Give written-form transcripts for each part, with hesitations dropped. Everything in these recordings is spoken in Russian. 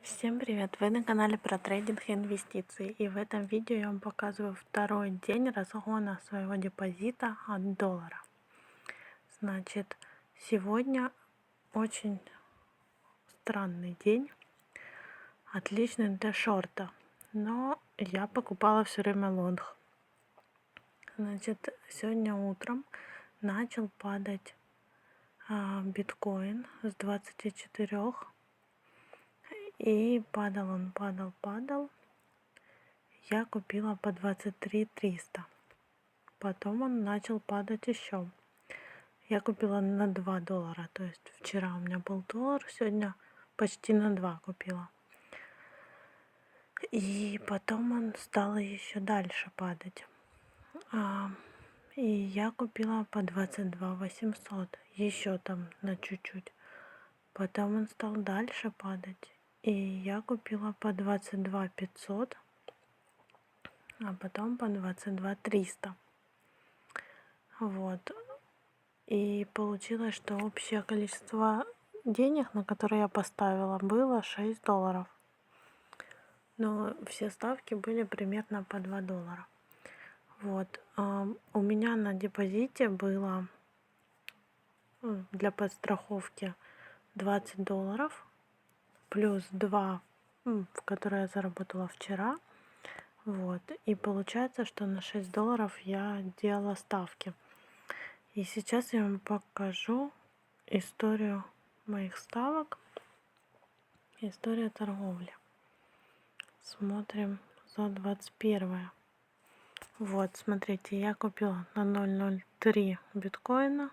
Всем привет! Вы на канале про трейдинг и инвестиции, и в этом видео я вам показываю второй день разгона своего депозита от доллара. Значит, сегодня очень странный день, отличный для шорта, но я покупала все время лонг. Значит, сегодня утром начал падать биткоин с 24, и падал он, падал. Я купила по 23 300. Потом он начал падать еще. Я купила на $2. То есть вчера у меня был доллар, сегодня почти на 2 купила. И потом он стал еще дальше падать. И я купила по 22 800. Еще там на чуть-чуть. Потом он стал дальше падать. И я купила по 22 500. А потом по 22 300. Вот. И получилось, что общее количество денег, на которые я поставила, было $6. Но все ставки были примерно по $2. Вот. У меня на депозите было для подстраховки $20 плюс 2, в которые я заработала вчера. Вот. И получается, что на $6 я делала ставки. И сейчас я вам покажу историю моих ставок, история торговли. Смотрим за 21. Вот, смотрите, я купила на 0.03 биткоина.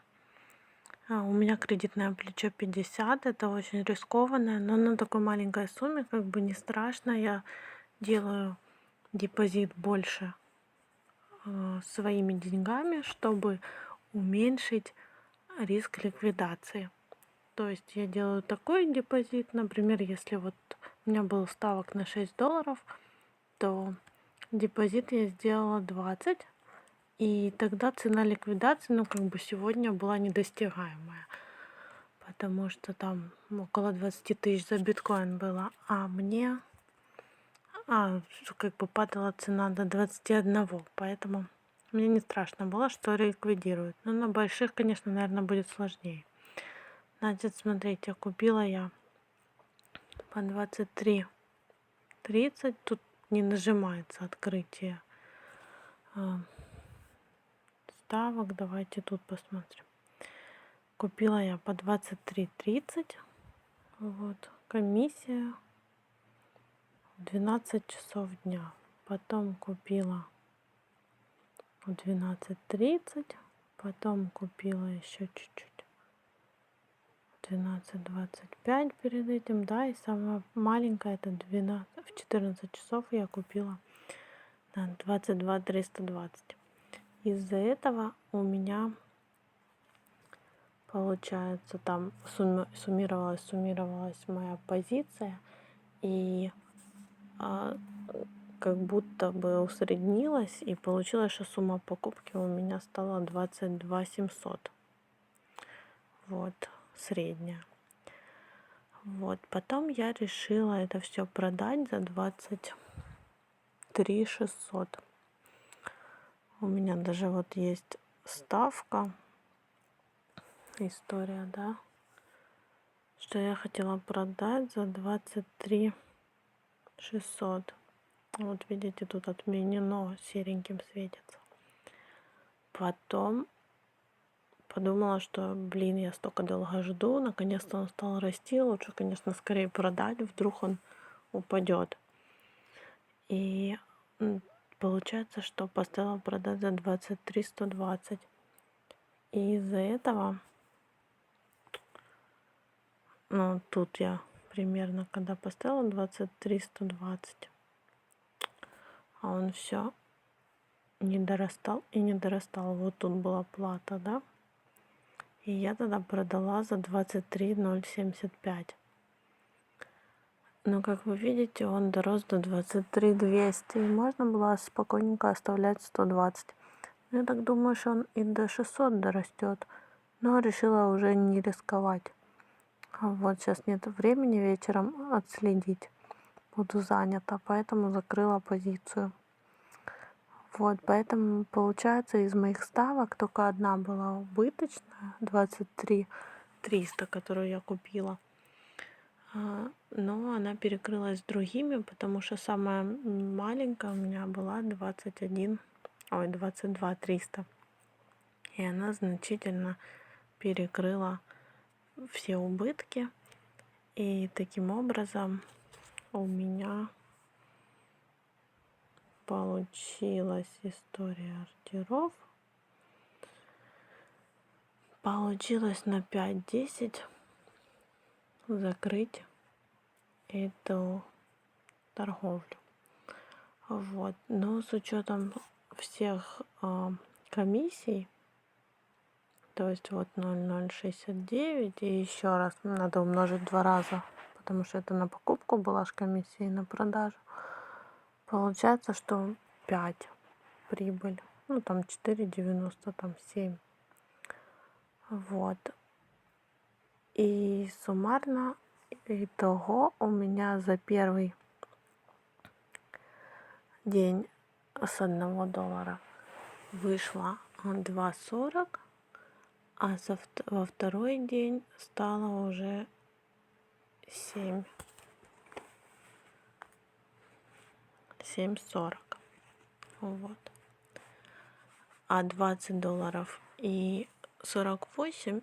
У меня кредитное плечо 50, это очень рискованно, но на такой маленькой сумме как бы не страшно. Я делаю депозит больше своими деньгами, чтобы уменьшить риск ликвидации. То есть я делаю такой депозит, например, если вот у меня был ставок на $6, то депозит я сделала 20, и тогда цена ликвидации, как бы сегодня была недостигаемая, потому что там около 20 тысяч за биткоин было, а мне как бы падала цена до 21, поэтому мне не страшно было, что ликвидируют. Но на больших, конечно, наверное, будет сложнее. Значит, смотрите, купила я по 23 30. Тут не нажимается открытие ставок. Давайте тут посмотрим. Купила я по 23 30. Вот, комиссия в 12 часов дня. Потом купила в 12:30. Потом купила еще чуть-чуть 12:25 перед этим, да, и самая маленькая это в 14 часов я купила на 22 320. Из-за этого у меня получается там суммировалась моя позиция, и как будто бы усреднилась, и получилось, что сумма покупки у меня стала 22 700. Вот, средняя. Вот, потом я решила это все продать за 23 600. У меня даже вот есть ставка, история, да, что я хотела продать за 23 600. Вот видите, тут отменено, сереньким светится. Потом подумала, что, я столько долго жду, наконец-то он стал расти, лучше, конечно, скорее продать, вдруг он упадет. И получается, что поставила продать за 23 120. И из-за этого, тут я примерно, когда поставила 23 120, а он все не дорастал и не дорастал. Вот тут была плата, да? И я тогда продала за 23 075. Но, как вы видите, он дорос до 23 200. И можно было спокойненько оставлять 120. Я так думаю, что он и до 600 дорастет. Но решила уже не рисковать. Вот сейчас нет времени вечером отследить. буду занята, поэтому закрыла позицию. Вот, поэтому получается из моих ставок только одна была убыточная, 23 300, которую я купила. Но она перекрылась другими, потому что самая маленькая у меня была 22 300. И она значительно перекрыла все убытки. И таким образом у меня получилась история ордеров. Получилось на 5-10 закрыть эту торговлю. Вот. Но с учетом всех комиссий, то есть вот 0,069, и еще раз надо умножить 2 раза, потому что это на покупку была ж комиссия и на продажу. Получается, что 5 прибыль. Ну, там 4,90, там 7. Вот. И суммарно итого у меня за первый день с $1 вышло 2,40, а во второй день стало уже 7,40. Вот. А $20 и 48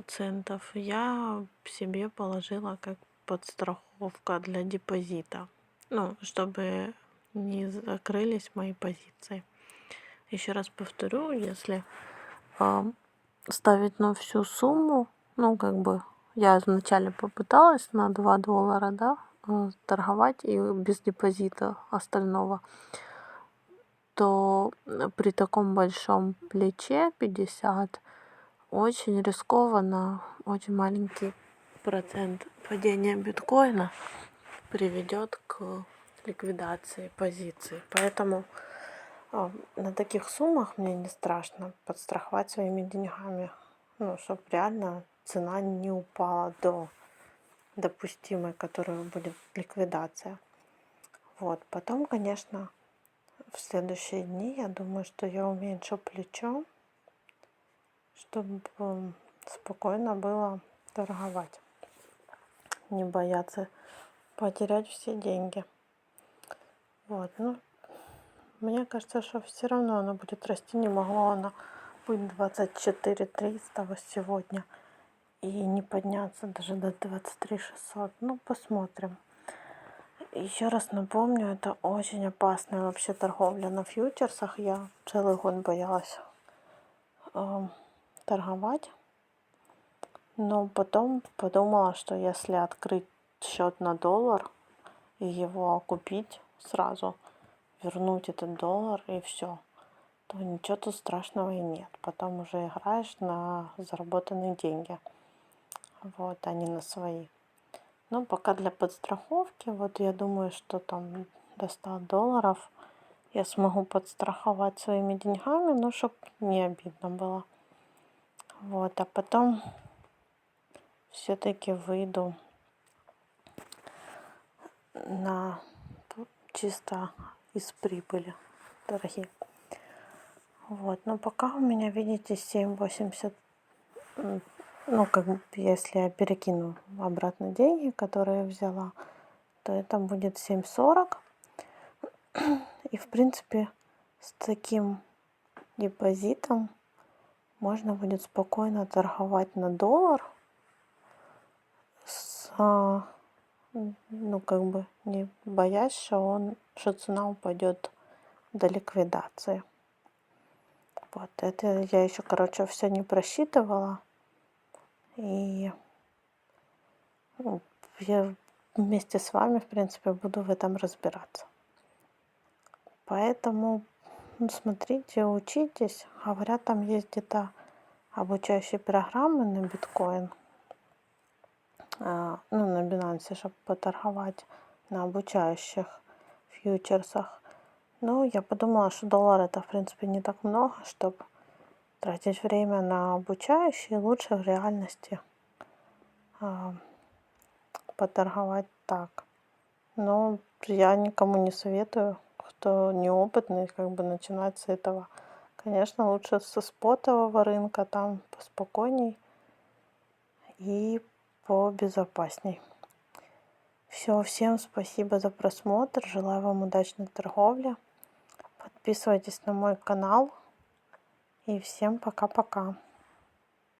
центов я себе положила как подстраховка для депозита. Ну, чтобы не закрылись мои позиции. Еще раз повторю, если ставить на всю сумму, ну, как бы, я вначале попыталась на $2, да, торговать и без депозита остального, то при таком большом плече 50 очень рискованно, очень маленький процент падения биткоина приведет к ликвидации позиции. Поэтому на таких суммах мне не страшно подстраховать своими деньгами, ну, чтобы реально цена не упала до допустимой, которую будет ликвидация. Вот. Потом, конечно, в следующие дни, я думаю, что я уменьшу плечо, чтобы спокойно было торговать, не бояться потерять все деньги. Вот. Ну, мне кажется, что все равно оно будет расти, не могло оно быть 24 300 вот сегодня и не подняться даже до 23 600. Ну, посмотрим. Еще раз напомню, это очень опасная вообще торговля на фьючерсах. Я целый год боялась торговать, но потом подумала, что если открыть счет на доллар и его купить сразу, вернуть этот доллар и все, то ничего тут страшного и нет. Потом уже играешь на заработанные деньги, вот, а не на свои. Но пока для подстраховки, вот я думаю, что там до $100 я смогу подстраховать своими деньгами, но чтобы не обидно было. Вот, а потом все-таки выйду на чисто из прибыли торги. Вот, но пока у меня, видите, 7,80. Ну, как бы, если я перекину обратно деньги, которые я взяла, то это будет 7,40. И, в принципе, с таким депозитом можно будет спокойно торговать на доллар, ну, как бы, не боясь, что цена упадет до ликвидации. Вот, это я еще, короче, все не просчитывала. И я вместе с вами, в принципе, буду в этом разбираться. Поэтому смотрите, учитесь. Говорят, там есть где-то обучающие программы на биткоин, ну, на Binance, чтобы поторговать на обучающих фьючерсах. Ну, я подумала, что доллар это, в принципе, не так много, чтобы тратить время на обучающие. Лучше в реальности поторговать так, Но я никому не советую, кто неопытный, как бы начинать с этого. Конечно, лучше со спотового рынка, там поспокойней и побезопасней. Все, всем спасибо за просмотр. Желаю вам удачной торговли. Подписывайтесь на мой канал. И всем пока-пока.